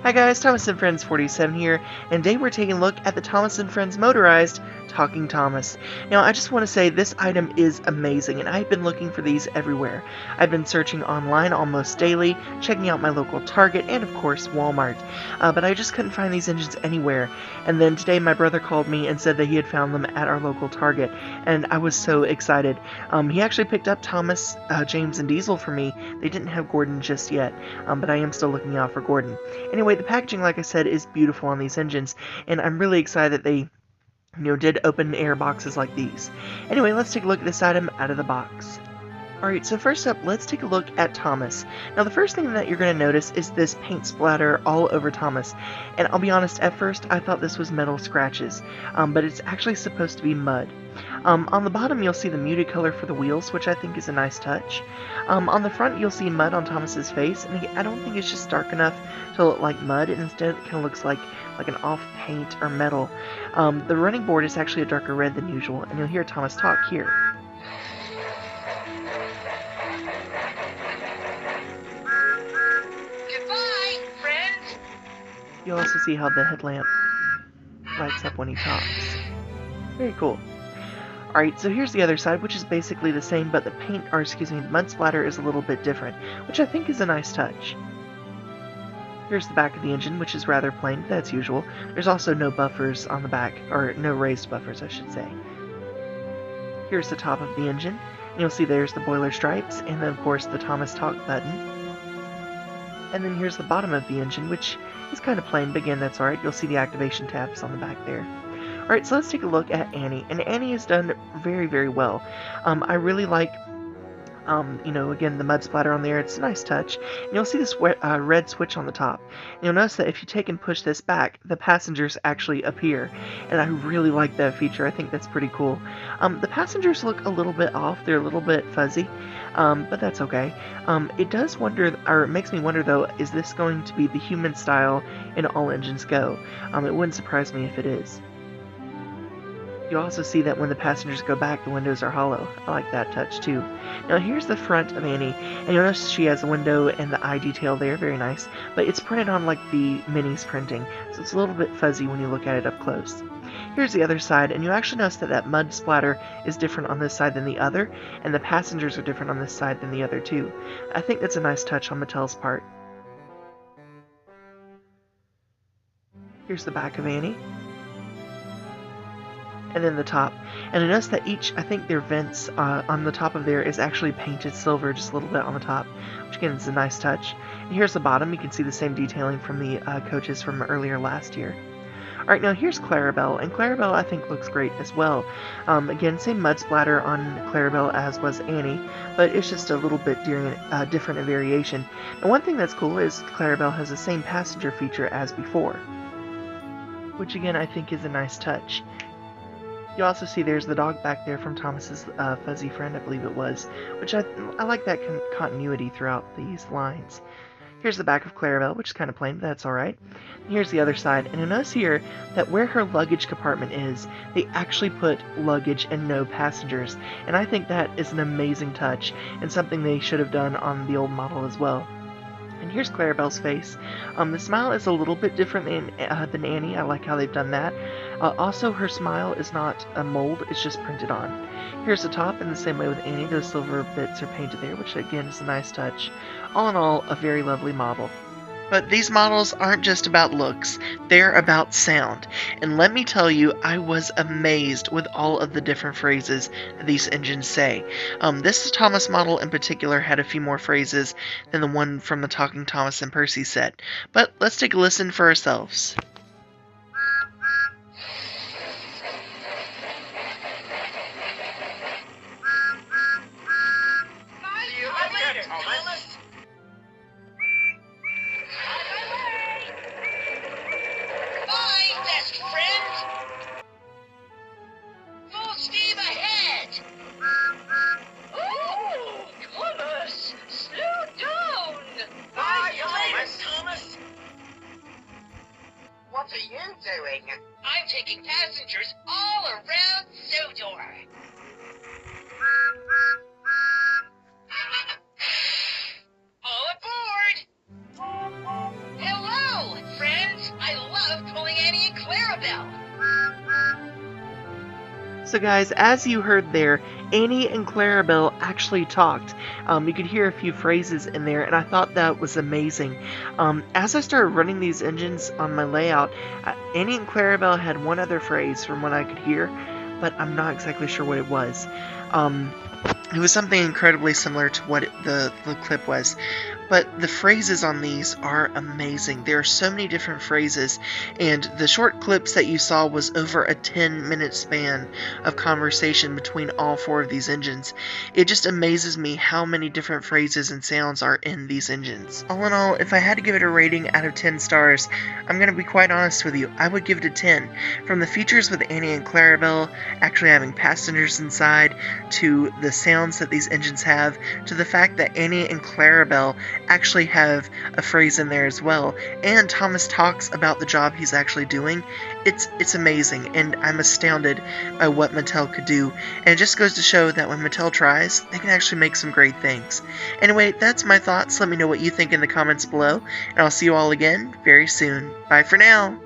Hi guys, Thomas and Friends 47 here, and today we're taking a look at the Thomas and Friends Motorized Talking Thomas. Now, I just want to say this item is amazing, and I've been looking for these everywhere. I've been searching online almost daily, checking out my local Target, and of course Walmart, but I just couldn't find these engines anywhere. And then today my brother called me and said that he had found them at our local Target, and I was so excited. He actually picked up Thomas, James, and Diesel for me. They didn't have Gordon just yet, but I am still looking out for Gordon. Anyway, the packaging, like I said, is beautiful on these engines, and I'm really excited that they did open air boxes like these. Anyway, let's take a look at this item out of the box. Alright, so first up, let's take a look at Thomas. Now, the first thing that you're going to notice is this paint splatter all over Thomas. And I'll be honest, at first I thought this was metal scratches, but it's actually supposed to be mud. On the bottom, you'll see the muted color for the wheels, which I think is a nice touch. On the front, you'll see mud on Thomas's face, and I don't think it's just dark enough to look like mud. Instead, it kind of looks like an off paint or metal. The running board is actually a darker red than usual, and you'll hear Thomas talk here. Goodbye, friends. You'll also see how the headlamp lights up when he talks. Very cool. Alright, so here's the other side, which is basically the same, but the mud splatter is a little bit different, which I think is a nice touch. Here's the back of the engine, which is rather plain, but that's usual. There's also no buffers on the back, or no raised buffers, I should say. Here's the top of the engine, and you'll see there's the boiler stripes, and then of course the Thomas Talk button. And then here's the bottom of the engine, which is kind of plain, but again, that's alright. You'll see the activation tabs on the back there. Alright, so let's take a look at Annie, and Annie is done very, very well. I really like, again, the mud splatter on there. It's a nice touch. And you'll see this red switch on the top. And you'll notice that if you take and push this back, the passengers actually appear, and I really like that feature. I think that's pretty cool. The passengers look a little bit off. They're a little bit fuzzy, but that's okay. It makes me wonder, though, is this going to be the human style in All Engines Go? It wouldn't surprise me if it is. You'll also see that when the passengers go back, the windows are hollow. I like that touch too. Now here's the front of Annie, and you'll notice she has a window and the eye detail there, very nice, but it's printed on like the Minis printing, so it's a little bit fuzzy when you look at it up close. Here's the other side, and you'll actually notice that mud splatter is different on this side than the other, and the passengers are different on this side than the other too. I think that's a nice touch on Mattel's part. Here's the back of Annie. And then the top. And I noticed that their vents on the top of there is actually painted silver just a little bit on the top, which again is a nice touch. And here's the bottom. You can see the same detailing from the coaches from earlier last year. Alright, now here's Clarabelle, and Clarabelle I think looks great as well. Again, same mud splatter on Clarabelle as was Annie, but it's just a little bit different in variation. And one thing that's cool is Clarabelle has the same passenger feature as before, which again I think is a nice touch. You also see there's the dog back there from Thomas's fuzzy friend, I believe it was, which I like that continuity throughout these lines. Here's the back of Clarabelle, which is kind of plain, but that's alright. Here's the other side, and you'll notice here that where her luggage compartment is, they actually put luggage and no passengers, and I think that is an amazing touch, and something they should have done on the old model as well. And here's Clarabelle's face. The smile is a little bit different than Annie. I like how they've done that. Also, her smile is not a mold, it's just printed on. Here's the top, in the same way with Annie, those silver bits are painted there, which again is a nice touch. All in all, a very lovely model. But these models aren't just about looks, they're about sound. And let me tell you, I was amazed with all of the different phrases that these engines say. This Thomas model in particular had a few more phrases than the one from the Talking Thomas and Percy set. But let's take a listen for ourselves. See you later, Thomas. Bye, best friend! Full steam ahead! Oh, Thomas! Slow down! Bye, Thomas! What are you doing? I'm taking passengers all around Sodor. All aboard! Hello, So guys, as you heard there, Annie and Clarabelle actually talked. You could hear a few phrases in there, and I thought that was amazing. As I started running these engines on my layout, Annie and Clarabelle had one other phrase from what I could hear, but I'm not exactly sure what it was. It was something incredibly similar to what the clip was. But the phrases on these are amazing. There are so many different phrases, and the short clips that you saw was over a 10-minute span of conversation between all four of these engines. It just amazes me how many different phrases and sounds are in these engines. All in all, if I had to give it a rating out of 10 stars, I'm going to be quite honest with you, I would give it a 10. From the features with Annie and Clarabelle actually having passengers inside, to the sounds that these engines have, to the fact that Annie and Clarabelle actually have a phrase in there as well, and Thomas talks about the job he's actually doing. It's amazing, and I'm astounded by what Mattel could do, and it just goes to show that when Mattel tries, they can actually make some great things. Anyway, that's my thoughts. Let me know what you think in the comments below, and I'll see you all again very soon. Bye for now!